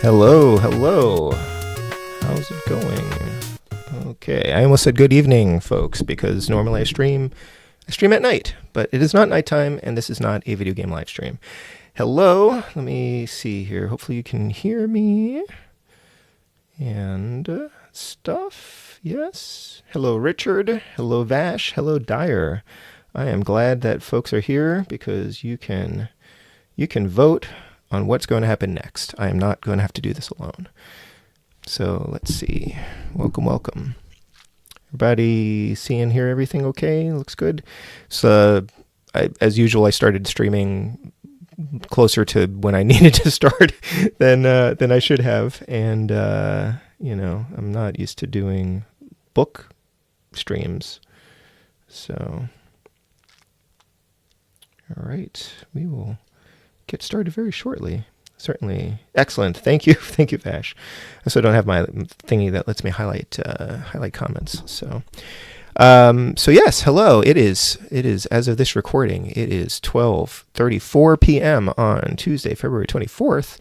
Hello, hello. How's it going? Okay, I almost said good evening, folks, because normally I stream at night, but it is not nighttime, and this is not a video game live stream. Hello, let me see here. Hopefully you can hear me and stuff. Yes. Hello, Richard. Hello, Vash. Hello, Dyer. I am glad that folks are here because you can vote on what's going to happen next. I am not going to have to do this alone. So let's see. Welcome, welcome. Everybody see and hear everything okay? Looks good. So as usual, I started streaming closer to when I needed to start than I should have. And, I'm not used to doing book streams. So, all right, we will get started very shortly. Certainly. Excellent. Thank you. Thank you, Vash. I also don't have my thingy that lets me highlight comments. So yes, hello. It is, as of this recording, it is 12:34 p.m. on Tuesday, February 24th,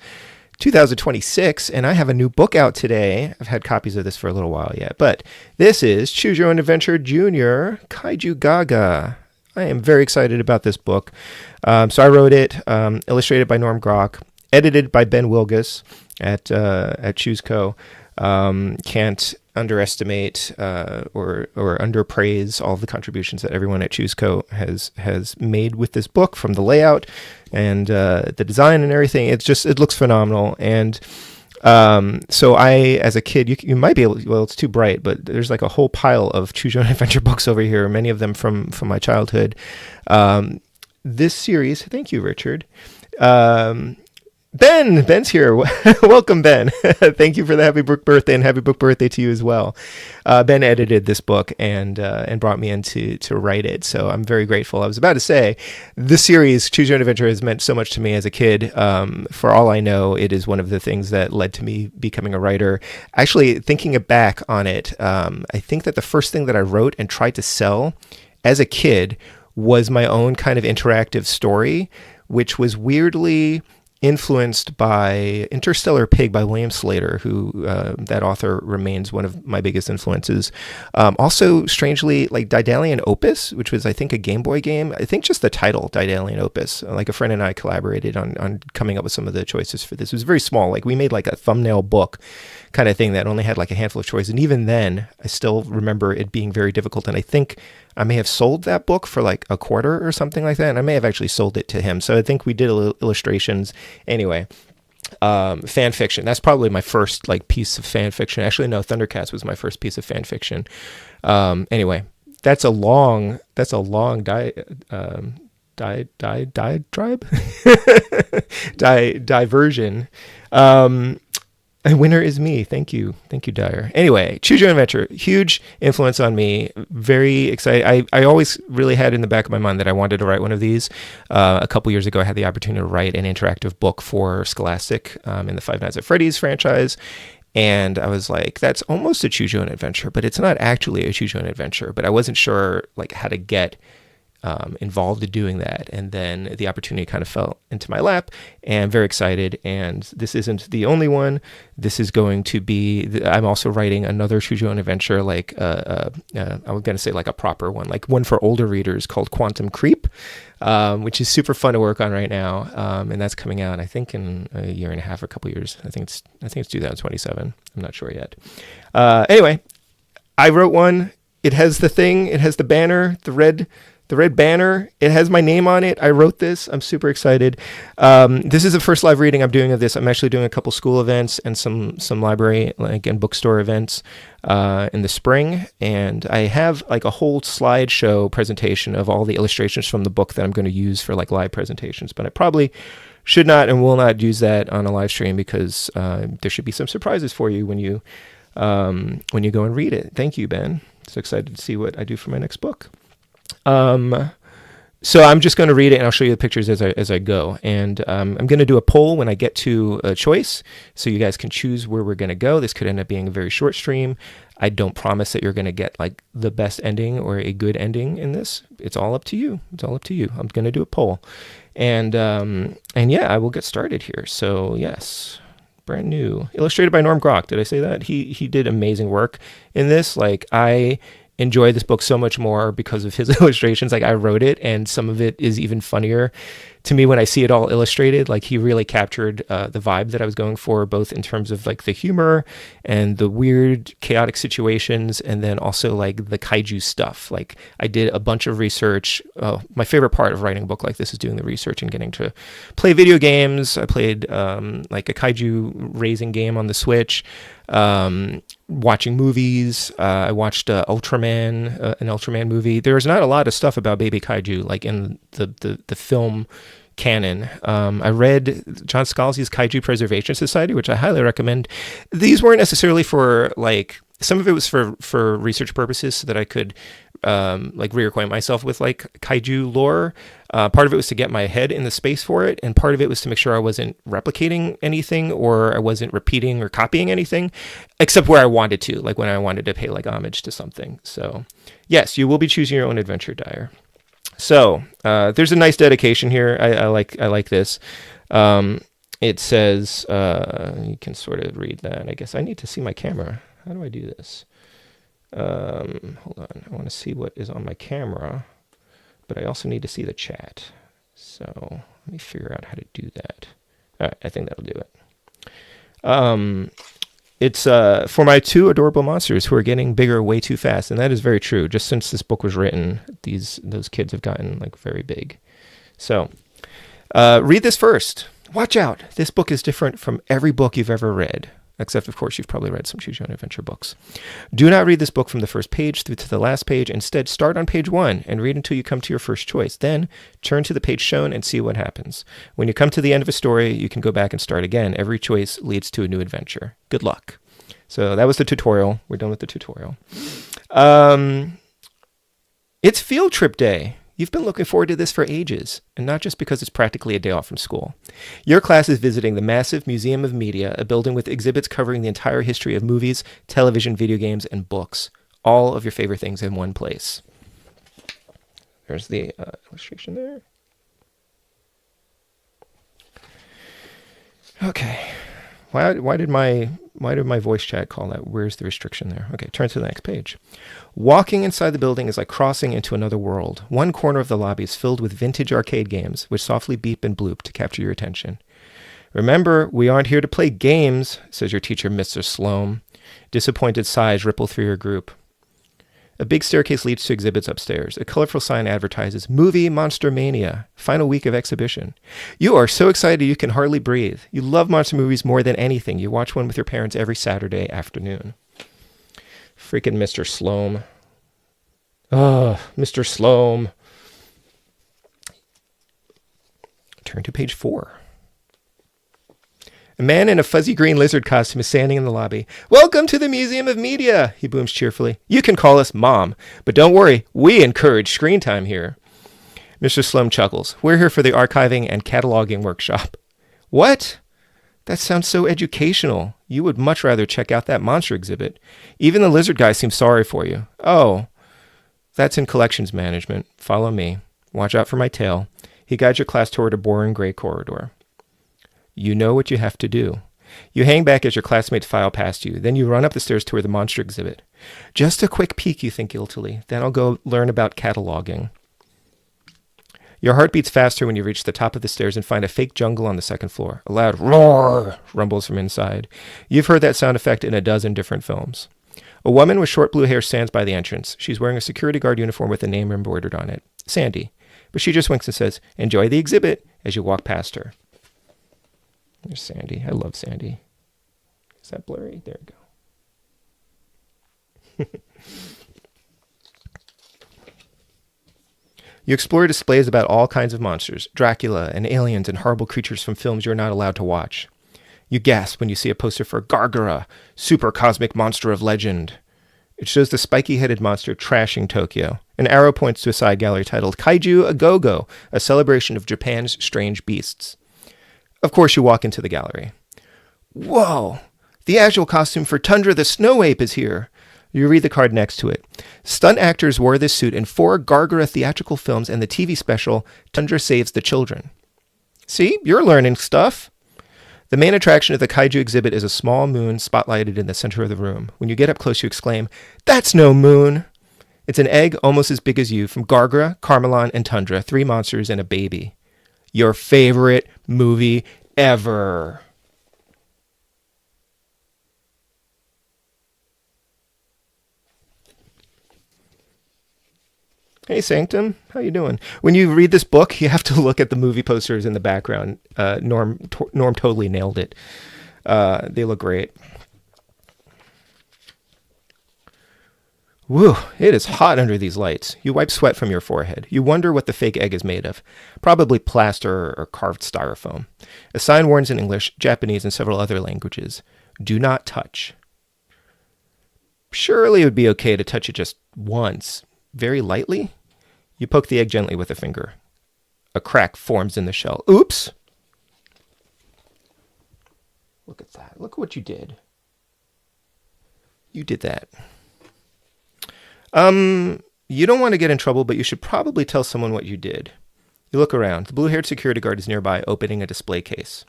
2026, and I have a new book out today. I've had copies of this for a little while yet, but this is Choose Your Own Adventure Junior, Kaiju Gaga. I am very excited about this book. So I wrote it, illustrated by Norm Grock, edited by Ben Wilgus at Choose Co. Can't underestimate or underpraise all the contributions that everyone at Choose Co. has made with this book, from the layout and the design and everything. It looks phenomenal. And so I, as a kid, you might be able to, well, it's too bright, but there's like a whole pile of Choose Your Own Adventure books over here, many of them from my childhood. This series, thank you, Richard. Ben's here. Welcome, Ben. Thank you for the happy book birthday, and happy book birthday to you as well. Ben edited this book and brought me in to write it, so I'm very grateful. I was about to say, this series, Choose Your Own Adventure, has meant so much to me as a kid. For all I know, it is one of the things that led to me becoming a writer. Actually, thinking back on it, I think that the first thing that I wrote and tried to sell as a kid was my own kind of interactive story, which was weirdly influenced by Interstellar Pig by William Slater, who that author remains one of my biggest influences. Also, strangely, like Daedalian Opus, which was, I think, a Game Boy game. I think just the title, Daedalian Opus. Like, a friend and I collaborated on coming up with some of the choices for this. It was very small. Like, we made like a thumbnail book kind of thing that only had like a handful of choices. And even then, I still remember it being very difficult. And I think I may have sold that book for like a quarter or something like that. And I may have actually sold it to him. So I think we did illustrations. Anyway, fan fiction. That's probably my first like piece of fan fiction. Actually, no, Thundercats was my first piece of fan fiction. Anyway, that's a long diversion. And winner is me. Thank you, Dyer. Anyway, Choose Your Own Adventure, huge influence on me. Very excited. I always really had in the back of my mind that I wanted to write one of these. A couple years ago, I had the opportunity to write an interactive book for Scholastic in the Five Nights at Freddy's franchise. And I was like, that's almost a Choose Your Own Adventure, but it's not actually a Choose Your Own Adventure. But I wasn't sure like how to get involved in doing that, and then the opportunity kind of fell into my lap, and I'm very excited. And this isn't the only one. This is going to be, I'm also writing another Choose Your Own Adventure, like I was going to say like a proper one, like one for older readers, called Quantum Creep, which is super fun to work on right now, and that's coming out, I think, in a year and a half or a couple years. I think it's 2027. I'm not sure yet. Anyway, I wrote one. It has the thing. It has the banner, the red banner. It has my name on it. I wrote this. I'm super excited. This is the first live reading I'm doing of this. I'm actually doing a couple school events and some library and bookstore events in the spring. And I have like a whole slideshow presentation of all the illustrations from the book that I'm going to use for like live presentations. But I probably should not and will not use that on a live stream, because there should be some surprises for you when you go and read it. Thank you, Ben. So excited to see what I do for my next book. So I'm just going to read it, and I'll show you the pictures as I go. And I'm going to do a poll when I get to a choice, so you guys can choose where we're going to go. This could end up being a very short stream. I don't promise that you're going to get like the best ending or a good ending in this. It's all up to you. I'm going to do a poll, and yeah, I will get started here. So yes, brand new, illustrated by Norm Grock. Did I say that? He did amazing work in this. Like, I enjoy this book so much more because of his illustrations. Like, I wrote it, and some of it is even funnier to me when I see it all illustrated. Like, he really captured the vibe that I was going for, both in terms of like the humor and the weird chaotic situations, and then also like the kaiju stuff. Like, I did a bunch of research. My favorite part of writing a book like this is doing the research and getting to play video games. I played like a kaiju raising game on the Switch. Watching movies. I watched an Ultraman movie. There's not a lot of stuff about baby kaiju like in the film canon. I read John Scalzi's Kaiju Preservation Society, which I highly recommend. These weren't necessarily for like, some of it was for research purposes so that I could like reacquaint myself with like kaiju lore. Part of it was to get my head in the space for it, and part of it was to make sure I wasn't replicating anything or I wasn't repeating or copying anything, except where I wanted to, like when I wanted to pay like homage to something. So yes, you will be choosing your own adventure, Dyer. So there's a nice dedication here. I like this. It says, you can sort of read that. I guess I need to see my camera. How do I do this? Hold on. I want to see what is on my camera, but I also need to see the chat. So let me figure out how to do that. All right, I think that'll do it. It's for my two adorable monsters who are getting bigger way too fast, and that is very true. Just since this book was written, those kids have gotten like very big. So read this first. Watch out. This book is different from every book you've ever read. Except, of course, you've probably read some Choose Your Own Adventure books. Do not read this book from the first page through to the last page. Instead, start on page 1 and read until you come to your first choice. Then, turn to the page shown and see what happens. When you come to the end of a story, you can go back and start again. Every choice leads to a new adventure. Good luck. So that was the tutorial. We're done with the tutorial. It's field trip day. You've been looking forward to this for ages, and not just because it's practically a day off from school. Your class is visiting the massive Museum of Media, a building with exhibits covering the entire history of movies, television, video games, and books. All of your favorite things in one place. There's the illustration there. Okay. Why did my voice chat call that? Where's the restriction there? Okay, turn to the next page. Walking inside the building is like crossing into another world. One corner of the lobby is filled with vintage arcade games, which softly beep and bloop to capture your attention. Remember, we aren't here to play games, says your teacher, Mr. Sloan. Disappointed sighs ripple through your group. A big staircase leads to exhibits upstairs. A colorful sign advertises Movie Monster Mania, final week of exhibition. You are so excited you can hardly breathe. You love monster movies more than anything. You watch one with your parents every Saturday afternoon. Freaking Mr. Sloan. Oh, Mr. Sloan. Turn to page 4. A man in a fuzzy green lizard costume is standing in the lobby. Welcome to the Museum of Media, he booms cheerfully. You can call us Mom, but don't worry, we encourage screen time here. Mr. Sloan chuckles. We're here for the archiving and cataloging workshop. What? That sounds so educational. You would much rather check out that monster exhibit. Even the lizard guy seems sorry for you. Oh, that's in collections management. Follow me. Watch out for my tail. He guides your class toward a boring gray corridor. You know what you have to do. You hang back as your classmates file past you. Then you run up the stairs toward the monster exhibit. Just a quick peek, you think guiltily. Then I'll go learn about cataloging. Your heart beats faster when you reach the top of the stairs and find a fake jungle on the second floor. A loud roar rumbles from inside. You've heard that sound effect in a dozen different films. A woman with short blue hair stands by the entrance. She's wearing a security guard uniform with a name embroidered on it. Sandy. But she just winks and says, enjoy the exhibit, as you walk past her. There's Sandy. I love Sandy. Is that blurry? There we go. You explore displays about all kinds of monsters, Dracula and aliens and horrible creatures from films you're not allowed to watch. You gasp when you see a poster for Gargara, super cosmic monster of legend. It shows the spiky-headed monster trashing Tokyo. An arrow points to a side gallery titled Kaiju Gaga, a celebration of Japan's strange beasts. Of course, you walk into the gallery. Whoa! The actual costume for Tundra the Snow Ape is here. You read the card next to it. Stunt actors wore this suit in 4 Gargara theatrical films and the TV special Tundra Saves the Children. See? You're learning stuff. The main attraction of the kaiju exhibit is a small moon spotlighted in the center of the room. When you get up close, you exclaim, "That's no moon!" It's an egg almost as big as you from Gargra, Carmelon, and Tundra, 3 monsters and a baby. Your favorite movie ever. Hey, Sanctum. How you doing? When you read this book, you have to look at the movie posters in the background. Norm totally nailed it. They look great. Woo, it is hot under these lights. You wipe sweat from your forehead. You wonder what the fake egg is made of. Probably plaster or carved styrofoam. A sign warns in English, Japanese, and several other languages. Do not touch. Surely it would be okay to touch it just once. Very lightly. You poke the egg gently with a finger. A crack forms in the shell. Oops! Look at that. Look at what you did. You did that. You don't want to get in trouble, but you should probably tell someone what you did. You look around. The blue-haired security guard is nearby, opening a display case.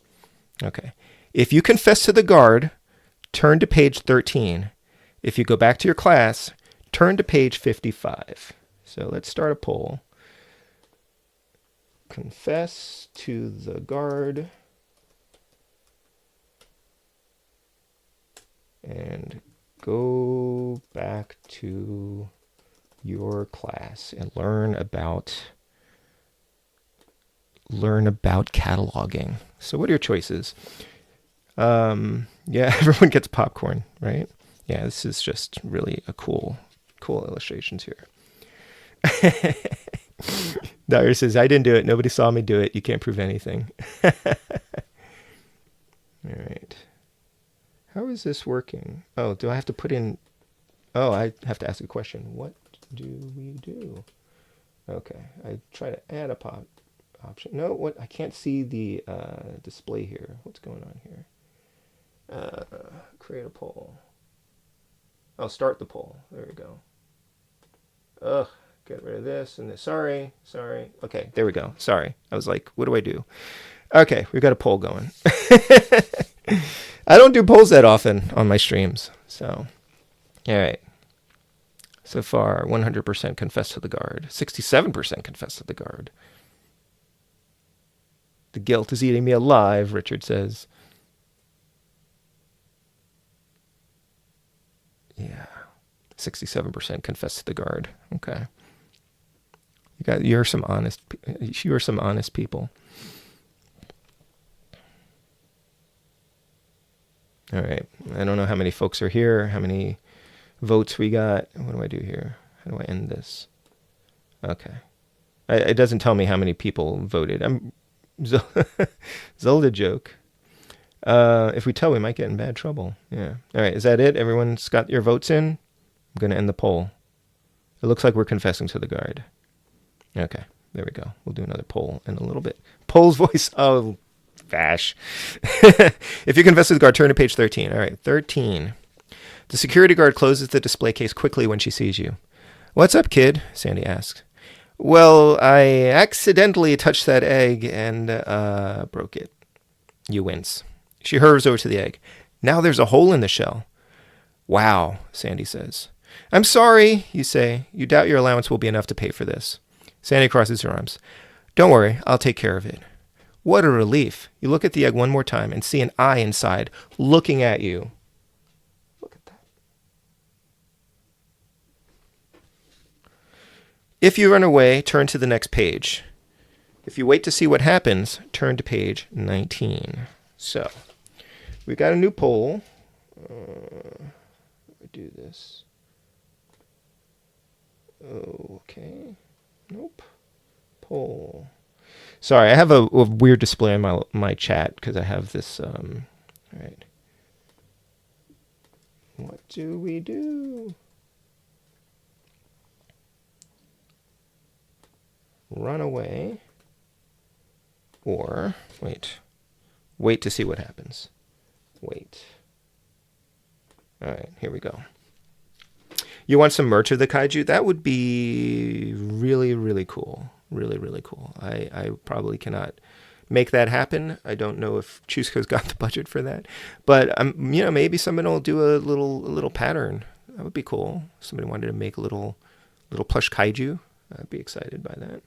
Okay. If you confess to the guard, turn to page 13. If you go back to your class, turn to page 55. So let's start a poll. Confess to the guard. And go back to your class and learn about cataloging. So what are your choices? Yeah, everyone gets popcorn, right? Yeah, this is just really a cool illustrations here. Dyer says, I didn't do it. Nobody saw me do it. You can't prove anything. All right. How is this working? Oh, do I have to put in... Oh, I have to ask a question. What do we do? Okay. I try to add a pop option. No, what? I can't see the display here. What's going on here? Create a poll. Oh, start the poll. There we go. Ugh. Get rid of this and this. Sorry. Okay, there we go. Sorry. I was like, what do I do? Okay, we've got a poll going. I don't do polls that often on my streams. So, all right. So far, 100% confess to the guard. 67% confess to the guard. The guilt is eating me alive, Richard says. Yeah. 67% confess to the guard. Okay. You're some honest people. All right. I don't know how many folks are here, how many votes we got. What do I do here? How do I end this? Okay. It doesn't tell me how many people voted. Zelda joke. If we tell, we might get in bad trouble. Yeah. All right. Is that it? Everyone's got your votes in? I'm going to end the poll. It looks like we're confessing to the guard. Okay. There we go. We'll do another poll in a little bit. Poll's voice. Oh, Vash. If you confess to the guard, turn to page 13. All right. 13. The security guard closes the display case quickly when she sees you. What's up, kid? Sandy asks. Well, I accidentally touched that egg and broke it. You wince. She hurries over to the egg. Now there's a hole in the shell. Wow, Sandy says. I'm sorry, you say. You doubt your allowance will be enough to pay for this. Sandy crosses her arms. Don't worry, I'll take care of it. What a relief. You look at the egg one more time and see an eye inside, looking at you. Look at that. If you run away, turn to the next page. If you wait to see what happens, turn to page 19. So, we got a new poll. Do this. Okay. Nope. Poll. Sorry, I have a weird display on my chat because I have this. All right. What do we do? Run away. Or wait to see what happens. Wait. All right, here we go. You want some merch of the kaiju? That would be really, really cool. Really, really cool. I probably cannot make that happen. I don't know if Chusco's got the budget for that, but maybe someone will do a little pattern. That would be cool. Somebody wanted to make a little plush kaiju. I'd be excited by that.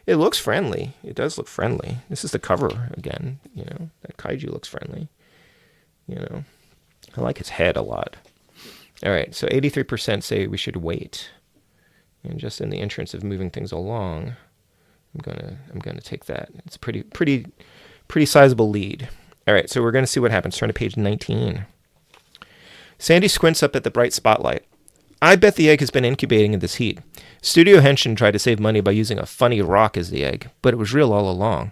It looks friendly. It does look friendly. This is the cover again. That kaiju looks friendly. I like his head a lot. All right, so 83% say we should wait. And just in the interest of moving things along, I'm gonna take that. It's a pretty sizable lead. All right, so we're gonna see what happens. Turn to page 19. Sandy squints up at the bright spotlight. I bet the egg has been incubating in this heat. Studio Henshin tried to save money by using a funny rock as the egg, but it was real all along.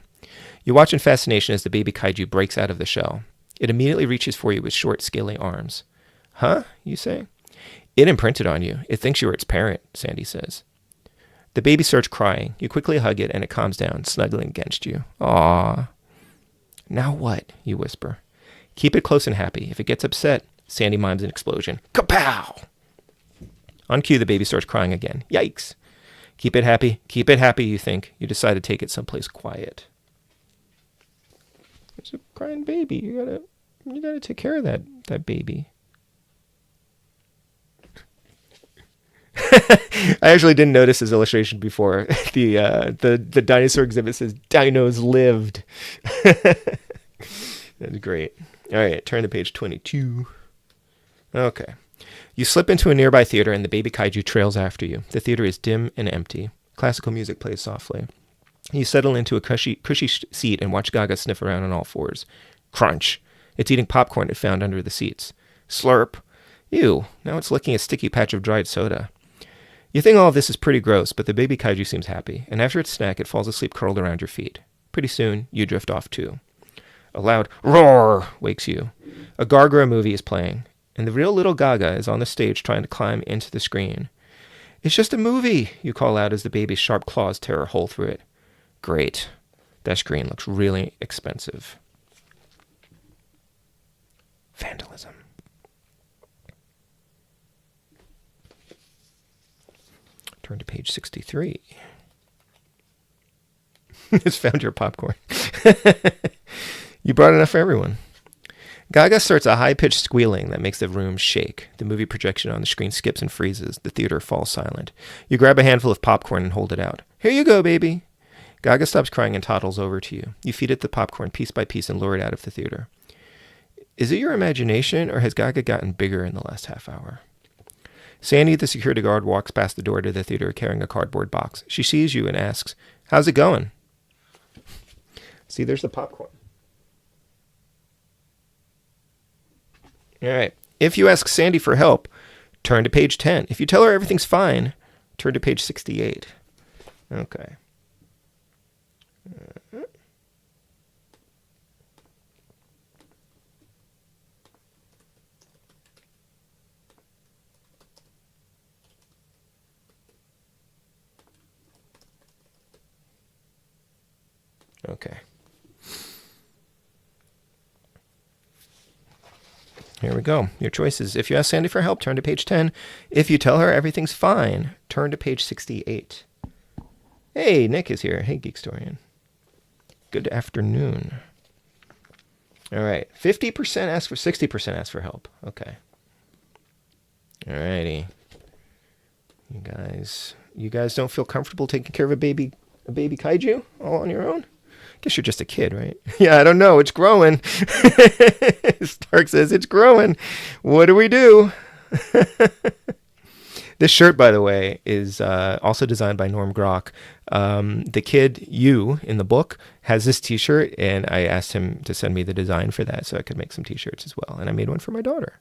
You watch in fascination as the baby kaiju breaks out of the shell. It immediately reaches for you with short, scaly arms. Huh? You say? It imprinted on you. It thinks you are its parent, Sandy says. The baby starts crying. You quickly hug it, and it calms down, snuggling against you. Aww. Now what? You whisper. Keep it close and happy. If it gets upset, Sandy mimes an explosion. Kapow! On cue, the baby starts crying again. Yikes. Keep it happy, you think. You decide to take it someplace quiet. It's a crying baby. You gotta take care of that baby. I actually didn't notice his illustration before. The dinosaur exhibit says dinos lived. That's great. All right, turn to page 22. Okay. You slip into a nearby theater and the baby kaiju trails after you. The theater is dim and empty. Classical music plays softly. You settle into a cushy seat and watch Gaga sniff around on all fours. Crunch. It's eating popcorn it found under the seats. Slurp. Ew, now it's licking a sticky patch of dried soda. You think all of this is pretty gross, but the baby kaiju seems happy, and after its snack, it falls asleep curled around your feet. Pretty soon, you drift off too. A loud roar wakes you. A Gargoyle movie is playing, and the real little Gaga is on the stage trying to climb into the screen. It's just a movie, you call out as the baby's sharp claws tear a hole through it. Great. That screen looks really expensive. Vandalism. Turn to page 63. It's found your popcorn. You brought enough for everyone. Gaga starts a high-pitched squealing that makes the room shake. The movie projection on the screen skips and freezes. The theater falls silent. You grab a handful of popcorn and hold it out. Here you go, baby. Gaga stops crying and toddles over to you. You feed it the popcorn piece by piece and lure it out of the theater. Is it your imagination, or has Gaga gotten bigger in the last half hour? Sandy, the security guard, walks past the door to the theater carrying a cardboard box. She sees you and asks, "How's it going?" See, there's the popcorn. All right. If you ask Sandy for help, turn to page 10. If you tell her everything's fine, turn to page 68. Okay. Okay. Here we go. Your choices. If you ask Sandy for help, turn to page 10. If you tell her everything's fine, turn to page 68. Hey, Nick is here. Hey, Geekstorian. Good afternoon. All right. 50% ask for 60% ask for help. Okay. All righty. You guys don't feel comfortable taking care of a baby kaiju all on your own? Guess you're just a kid, right? Yeah, I don't know. It's growing. Stark says it's growing. What do we do? This shirt, by the way, is also designed by Norm Grock. The kid, you, in the book, has this t-shirt, and I asked him to send me the design for that so I could make some t-shirts as well. And I made one for my daughter,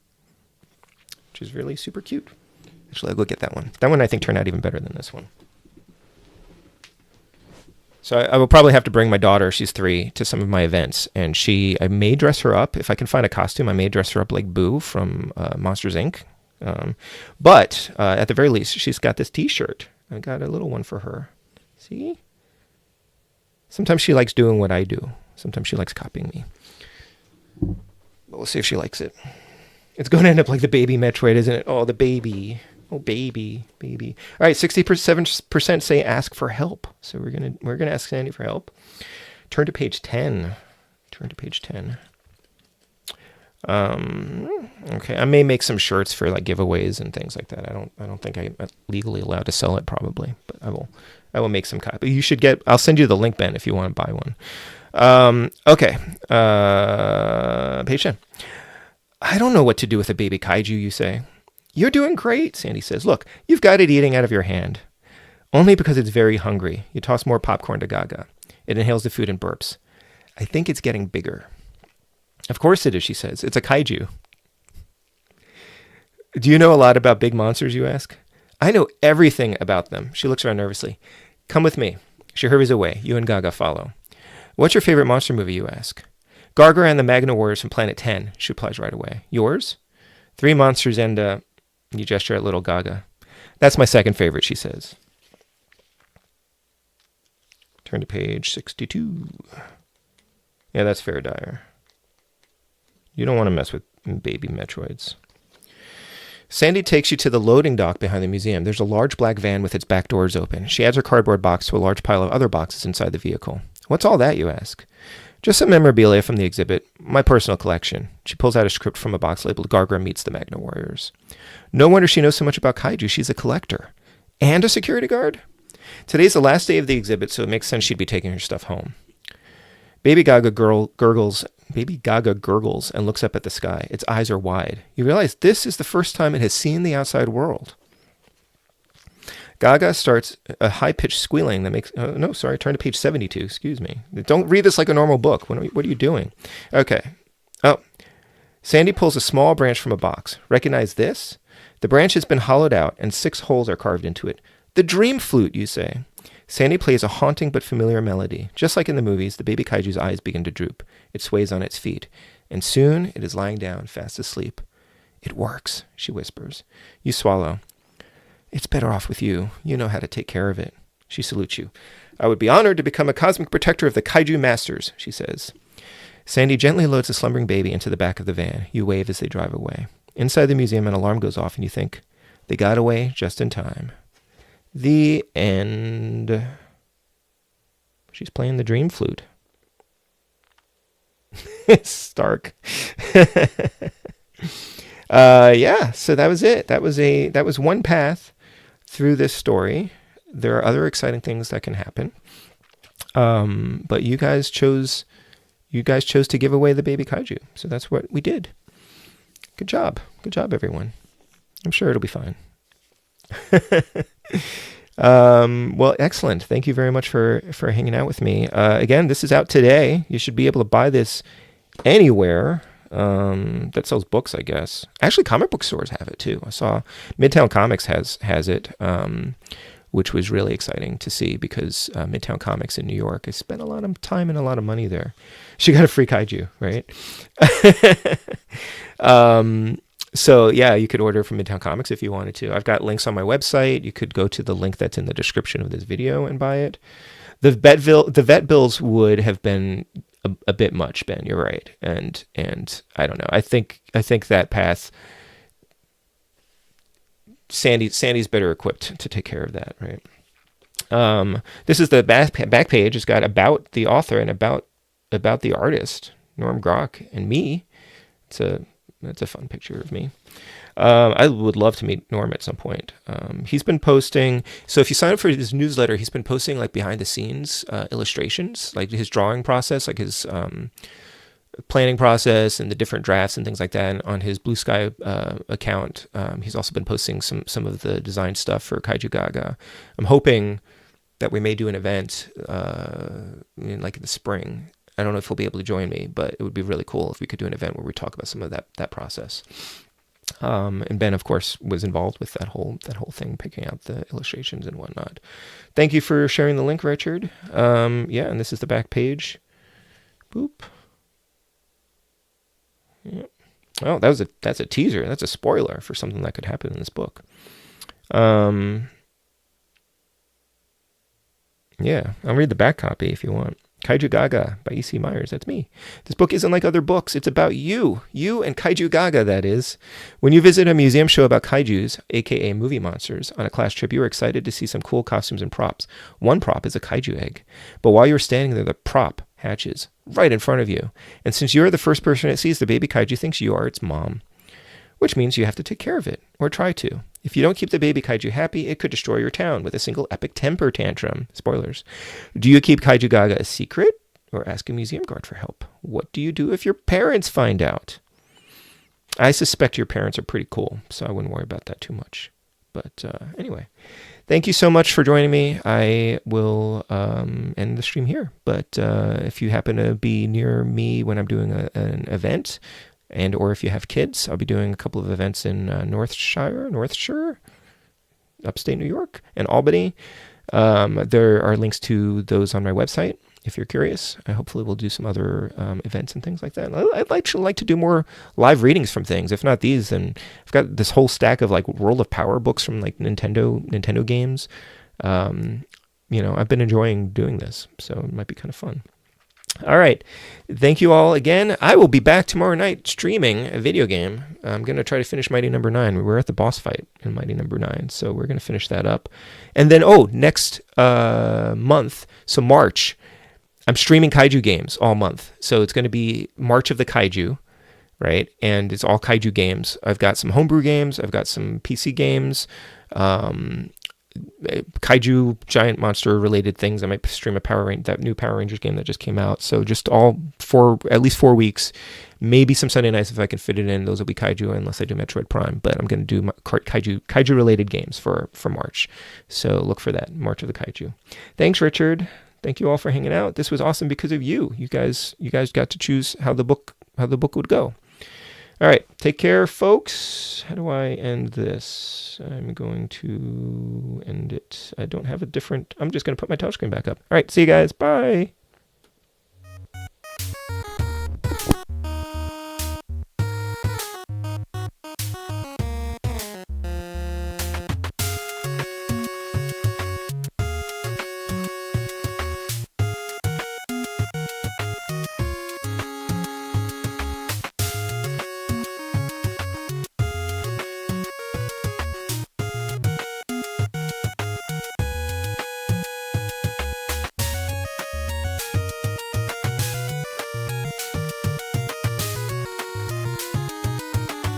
which is really super cute. Actually, I'll go get that one. That one, I think, turned out even better than this one. So I will probably have to bring my daughter, she's 3, to some of my events. And I may dress her up. If I can find a costume, I may dress her up like Boo from Monsters, Inc. But at the very least, she's got this t-shirt. I got a little one for her. See? Sometimes she likes doing what I do. Sometimes she likes copying me. But we'll see if she likes it. It's going to end up like the baby Metroid, isn't it? Oh, the baby. Oh, baby. All right, 67% say ask for help. So we're gonna ask Sandy for help. Turn to page 10. Turn to page 10. Okay, I may make some shirts for like giveaways and things like that. I don't think I'm legally allowed to sell it probably, but I will make some copy. You should get, I'll send you the link, Ben, if you want to buy one. Okay. Page 10. I don't know what to do with a baby kaiju, you say. You're doing great, Sandy says. Look, you've got it eating out of your hand. Only because it's very hungry. You toss more popcorn to Gaga. It inhales the food and burps. I think it's getting bigger. Of course it is, she says. It's a kaiju. Do you know a lot about big monsters, you ask? I know everything about them. She looks around nervously. Come with me. She hurries away. You and Gaga follow. What's your favorite monster movie, you ask? Gargara and the Magna Warriors from Planet 10, she replies right away. Yours? Three monsters and, you gesture at little Gaga. That's my second favorite, she says. Turn to page 62. Yeah, that's fair, Dyer. You don't want to mess with baby Metroids. Sandy takes you to the loading dock behind the museum. There's a large black van with its back doors open. She adds her cardboard box to a large pile of other boxes inside the vehicle. What's all that, you ask? Just some memorabilia from the exhibit. My personal collection. She pulls out a script from a box labeled Gargara Meets the Magna Warriors. No wonder she knows so much about kaiju. She's a collector. And a security guard? Today's the last day of the exhibit, so it makes sense she'd be taking her stuff home. Baby Gaga gurgles and looks up at the sky. Its eyes are wide. You realize this is the first time it has seen the outside world. Gaga starts a high-pitched squealing that makes... turn to page 72. Excuse me. Don't read this like a normal book. What are you doing? Okay. Oh. Sandy pulls a small branch from a box. Recognize this? The branch has been hollowed out, and 6 holes are carved into it. The dream flute, you say. Sandy plays a haunting but familiar melody. Just like in the movies, the baby kaiju's eyes begin to droop. It sways on its feet. And soon it is lying down, fast asleep. It works, she whispers. You swallow. It's better off with you. You know how to take care of it. She salutes you. I would be honored to become a cosmic protector of the kaiju masters, she says. Sandy gently loads the slumbering baby into the back of the van. You wave as they drive away. Inside the museum, an alarm goes off and you think, they got away just in time. The end. She's playing the dream flute. Stark. Yeah, so that was it. That was one path through this story. There are other exciting things that can happen. But you guys chose to give away the baby kaiju. So that's what we did. Good job. Good job, everyone. I'm sure it'll be fine. Well, excellent. Thank you very much for hanging out with me. Again, this is out today. You should be able to buy this anywhere that sells books, I guess. Actually, comic book stores have it too. I saw Midtown Comics has it, which was really exciting to see because Midtown Comics in New York, I spent a lot of time and a lot of money there. She got a free kaiju, right? So yeah, you could order from Midtown Comics if you wanted to. I've got links on my website. You could go to the link that's in the description of this video and buy it. The vet bills would have been a bit much, Ben. You're right, and I don't know. I think that path. Sandy's better equipped to take care of that, right? This is the back page. It's got about the author and about the artist, Norm Grock, and me. That's a fun picture of me. I would love to meet Norm at some point. He's been posting. So if you sign up for his newsletter, he's been posting like behind the scenes illustrations, like his drawing process, like his planning process and the different drafts and things like that. And on his Blue Sky account, he's also been posting some of the design stuff for Kaiju Gaga. I'm hoping that we may do an event in the spring. I don't know if he'll be able to join me, but it would be really cool if we could do an event where we talk about some of that process. And Ben, of course, was involved with that whole thing, picking out the illustrations and whatnot. Thank you for sharing the link, Richard. Yeah, and this is the back page. Boop. Yeah. Oh, that's a teaser. That's a spoiler for something that could happen in this book. Yeah, I'll read the back copy if you want. Kaiju Gaga by E.C. Myers. That's me. This book isn't like other books. It's about you and Kaiju Gaga, that is. When you visit a museum show about kaijus, aka movie monsters, on a class trip, you are excited to see some cool costumes and props. One prop is a kaiju egg. But while you're standing there, the prop hatches right in front of you. And since you're the first person that sees the baby kaiju thinks you are its mom, which means you have to take care of it, or try to. If you don't keep the baby kaiju happy, it could destroy your town with a single epic temper tantrum. Spoilers. Do you keep Kaiju Gaga a secret, or ask a museum guard for help? What do you do if your parents find out? I suspect your parents are pretty cool, so I wouldn't worry about that too much. But anyway, thank you so much for joining me. I will end the stream here. But if you happen to be near me when I'm doing an event, and or if you have kids, I'll be doing a couple of events in North Shore, upstate New York, and Albany. There are links to those on my website if you're curious. I hopefully will do some other events and things like that. I'd like to do more live readings from things. If not these, then I've got this whole stack of like World of Power books from like Nintendo games. I've been enjoying doing this, so it might be kind of fun. All right. Thank you all again. I will be back tomorrow night streaming a video game. I'm going to try to finish Mighty Number 9. We're at the boss fight in Mighty Number 9, so we're going to finish that up. And then, next month, so March, I'm streaming Kaiju games all month. So it's going to be March of the Kaiju, right? And it's all Kaiju games. I've got some homebrew games. I've got some PC games. Kaiju giant monster related things. I might stream that new Power Rangers game that just came out. So just all for at least 4 weeks, maybe some Sunday nights if I can fit it in. Those will be Kaiju unless I do Metroid Prime. But I'm going to do Kaiju related games for March. So look for that, March of the Kaiju. Thanks, Richard. Thank you all for hanging out. This was awesome because of you. You guys got to choose how the book would go. All right, take care, folks. How do I end this? I'm going to end it. I don't have I'm just going to put my touchscreen back up. All right, see you guys. Bye.